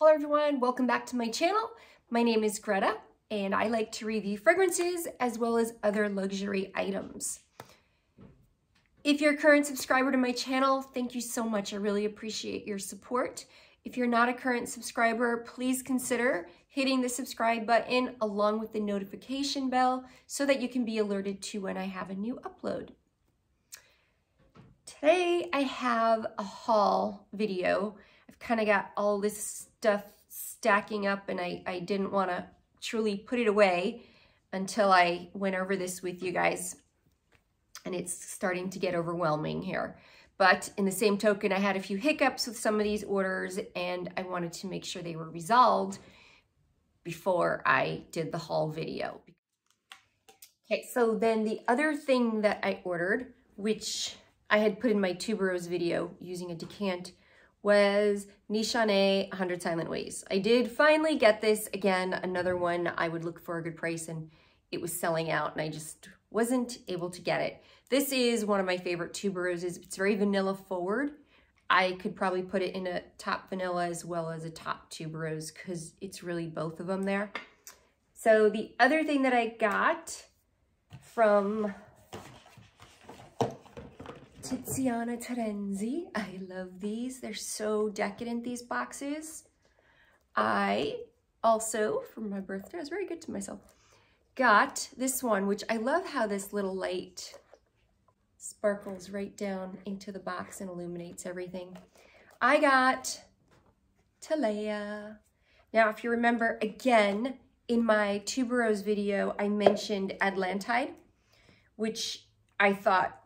Hello everyone, welcome back to my channel. My name is Greta and I like to review fragrances as well as other luxury items. If you're a current subscriber to my channel, thank you so much. I really appreciate your support. If you're not a current subscriber, please consider hitting the subscribe button along with the notification bell so that you can be alerted to when I have a new upload. Today I have a haul video. I've kind of got all this stuff stacking up and I didn't want to truly put it away until I went over this with you guys. And it's starting to get overwhelming here. But in the same token, I had a few hiccups with some of these orders and I wanted to make sure they were resolved before I did the haul video. Okay, so then the other thing that I ordered, which I had put in my tuberose video using a decant, was Nishane 100 Silent Ways. I did finally get this. Again, another one I would look for a good price and it was selling out and I just wasn't able to get it. This is one of my favorite tuberoses. It's very vanilla forward. I could probably put it in a top vanilla as well as a top tuberose because it's really both of them there. So the other thing that I got from Tiziana Terenzi. I love these. They're so decadent, these boxes. I also, for my birthday, I was very good to myself, got this one, which I love how this little light sparkles right down into the box and illuminates everything. I got Telea. Now, if you remember, again, in my tuberose video, I mentioned Atlantide, which I thought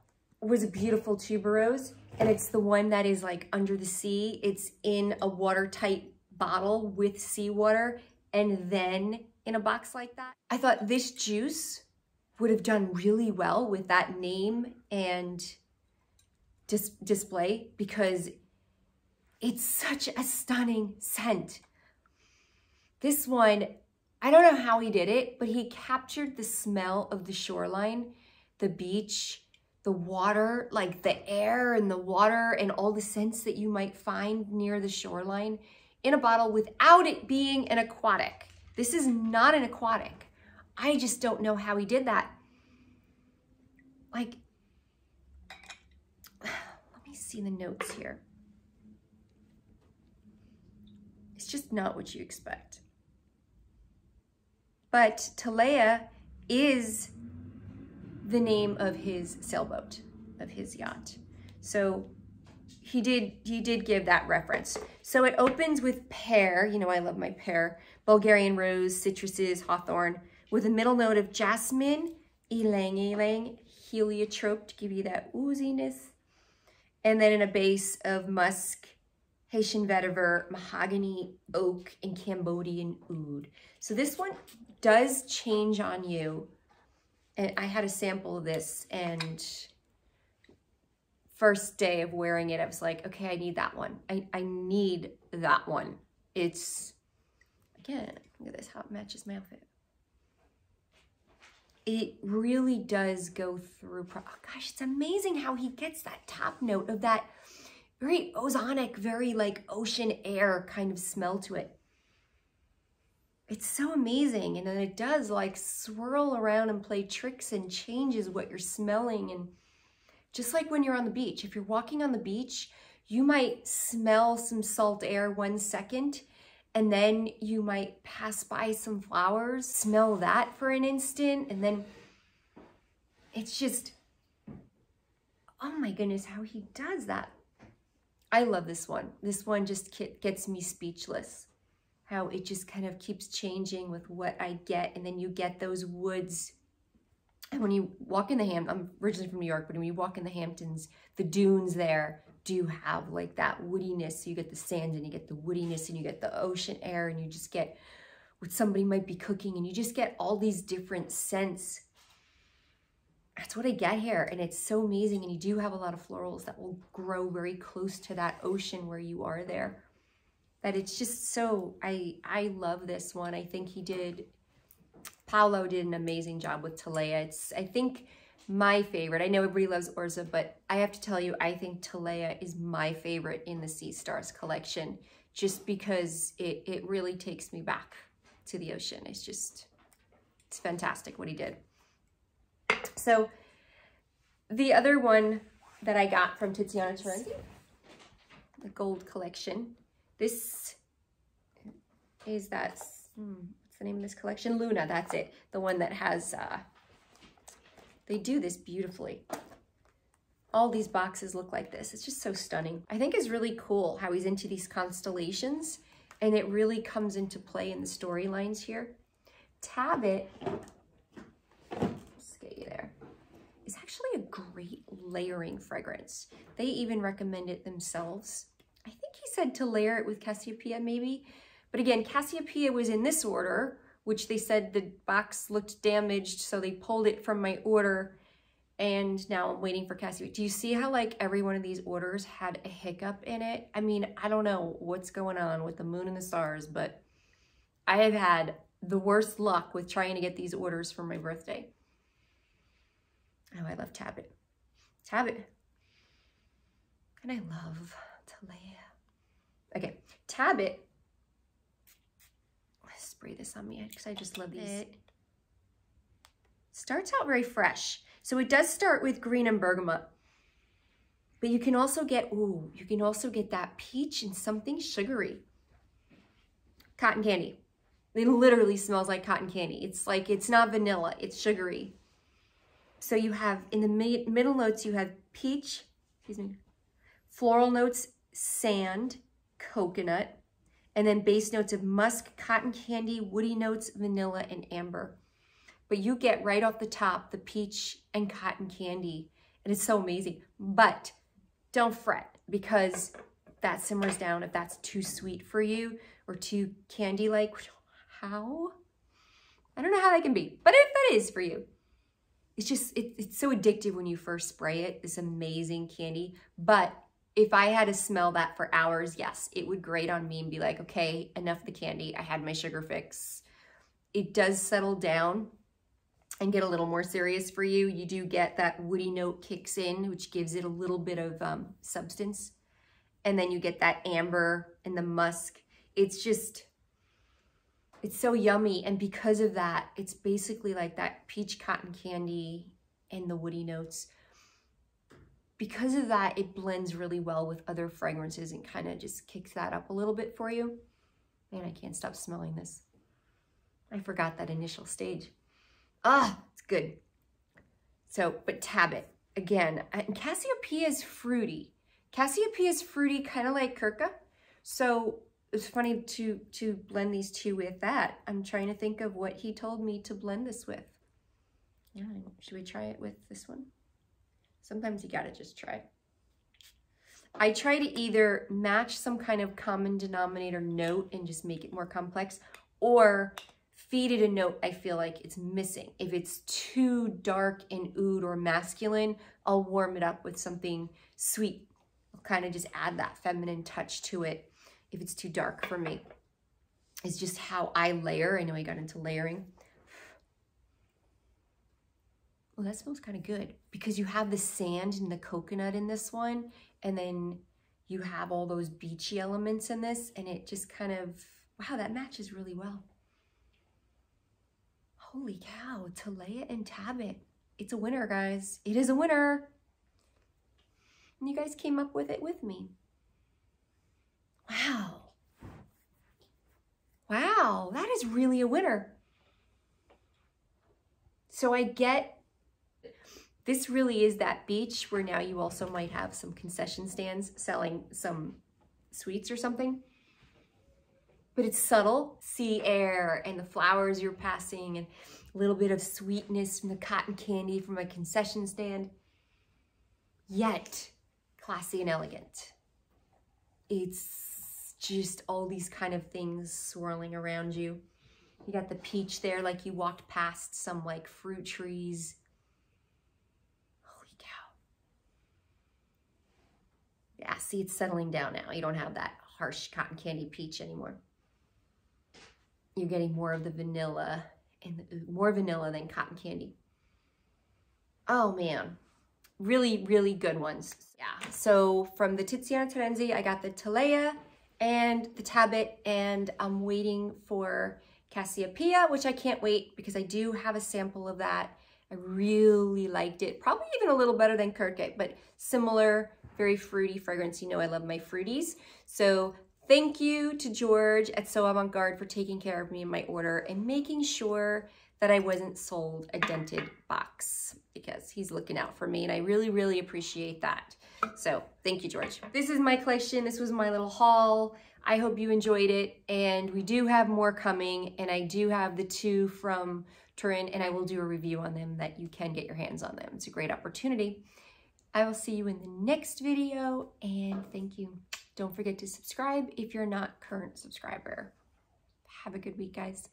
was a beautiful tuberose, and it's the one that is like under the sea. It's in a watertight bottle with seawater and then in a box like that. I thought this juice would have done really well with that name and display because it's such a stunning scent. This one, I don't know how he did it, but he captured the smell of the shoreline, the beach, the water, like the air and the water and all the scents that you might find near the shoreline in a bottle without it being an aquatic. This is not an aquatic. I just don't know how he did that. Like, let me see the notes here. It's just not what you expect. But Telea is the name of his sailboat, of his yacht. So he did give that reference. So it opens with pear, you know I love my pear, Bulgarian rose, citruses, hawthorn, with a middle note of jasmine, ylang ylang, heliotrope to give you that ooziness, and then in a base of musk, Haitian vetiver, mahogany, oak, and Cambodian oud. So this one does change on you. And I had a sample of this and first day of wearing it, I was like, okay, I need that one. I need that one. It's, again, look at this, how it matches my outfit. It really does go through, oh gosh, it's amazing how he gets that top note of that very ozonic, very like ocean air kind of smell to it. It's so amazing. And then it does like swirl around and play tricks and changes what you're smelling. And just like when you're on the beach, if you're walking on the beach, you might smell some salt air 1 second, and then you might pass by some flowers, smell that for an instant, and then it's just, oh my goodness, how he does that. I love this one. This one just gets me speechless. How it just kind of keeps changing with what I get. And then you get those woods. And when you walk in the I'm originally from New York, but when you walk in the Hamptons, the dunes there do have like that woodiness. So you get the sand and you get the woodiness and you get the ocean air and you just get what somebody might be cooking and you just get all these different scents. That's what I get here. And it's so amazing. And you do have a lot of florals that will grow very close to that ocean where you are there. That it's just so, I love this one. I think Paolo did an amazing job with Telea. It's, I think, my favorite. I know everybody loves Orza, but I have to tell you, I think Telea is my favorite in the Sea Stars collection. just because it really takes me back to the ocean. It's fantastic what he did. So the other one that I got from Tiziana Terenzi, the gold collection, this is what's the name of this collection? Luna, that's it. The one that has, they do this beautifully. All these boxes look like this. It's just so stunning. I think it's really cool how he's into these constellations, and it really comes into play in the storylines here. Tabit, let's get you there, is actually a great layering fragrance. They even recommend it themselves. I think he said to layer it with Cassiopea maybe. But again, Cassiopea was in this order, which they said the box looked damaged, so they pulled it from my order, and now I'm waiting for Cassiopea. Do you see how like every one of these orders had a hiccup in it? I mean, I don't know what's going on with the moon and the stars, but I have had the worst luck with trying to get these orders for my birthday. Oh, I love Tabit. Tabit. And I love Telea. Okay, Tabit. Spray this on me because I just love these. It starts out very fresh. So it does start with green and bergamot, but you can also get, you can also get that peach and something sugary. Cotton candy. It literally smells like cotton candy. It's like, it's not vanilla, it's sugary. So you have, in the middle notes, you have peach, floral notes, sand, coconut, and then base notes of musk, cotton candy, woody notes, vanilla, and amber. But you get right off the top the peach and cotton candy, and it's so amazing. But don't fret, because that simmers down if that's too sweet for you or too candy-like. How? I don't know how that can be, but if that is for you, it's just, it's so addictive when you first spray it, this amazing candy. But if I had to smell that for hours, yes, it would grate on me and be like, okay, enough of the candy. I had my sugar fix. It does settle down and get a little more serious for you. You do get that woody note kicks in, which gives it a little bit of substance. And then you get that amber and the musk. It's just, it's so yummy. And because of that, it's basically like that peach cotton candy and the woody notes. Because of that, it blends really well with other fragrances and kind of just kicks that up a little bit for you. Man, I can't stop smelling this. I forgot that initial stage. Ah, it's good. So, but Tabit, again, and Cassiopea is fruity. Cassiopea is fruity, kind of like Kirka. So it's funny to blend these two with that. I'm trying to think of what he told me to blend this with. Yeah, should we try it with this one? Sometimes you gotta just try. I try to either match some kind of common denominator note and just make it more complex, or feed it a note I feel like it's missing. If it's too dark and oud or masculine, I'll warm it up with something sweet. I'll kind of just add that feminine touch to it if it's too dark for me. It's just how I layer. I know I got into layering. Well, that smells kind of good because you have the sand and the coconut in this one, and then you have all those beachy elements in this, and it just kind of, wow, that matches really well. Holy cow, Telea and Tabit. It's a winner, guys. It is a winner. And you guys came up with it with me. Wow. Wow, that is really a winner. So I get, this really is that beach where now you also might have some concession stands selling some sweets or something. But it's subtle, sea air and the flowers you're passing and a little bit of sweetness from the cotton candy from a concession stand, yet classy and elegant. It's just all these kind of things swirling around you. You got the peach there like you walked past some like fruit trees. Holy cow. Yeah, see, it's settling down now. You don't have that harsh cotton candy peach anymore. You're getting more of the vanilla and more vanilla than cotton candy. Oh man, really, really good ones. Yeah, so from the Tiziana Terenzi, I got the Telea and the Tablet, and I'm waiting for Cassiopea, which I can't wait because I do have a sample of that. I really liked it, probably even a little better than Kirkit, but similar, very fruity fragrance. You know I love my fruities. So thank you to George at So Avant Garde for taking care of me in my order and making sure that I wasn't sold a dented box, because he's looking out for me and I really, really appreciate that. So thank you, George. This is my collection. This was my little haul. I hope you enjoyed it, and we do have more coming, and I do have the 2 from Turin, and I will do a review on them that you can get your hands on them. It's a great opportunity. I will see you in the next video, and thank you. Don't forget to subscribe if you're not a current subscriber. Have a good week, guys.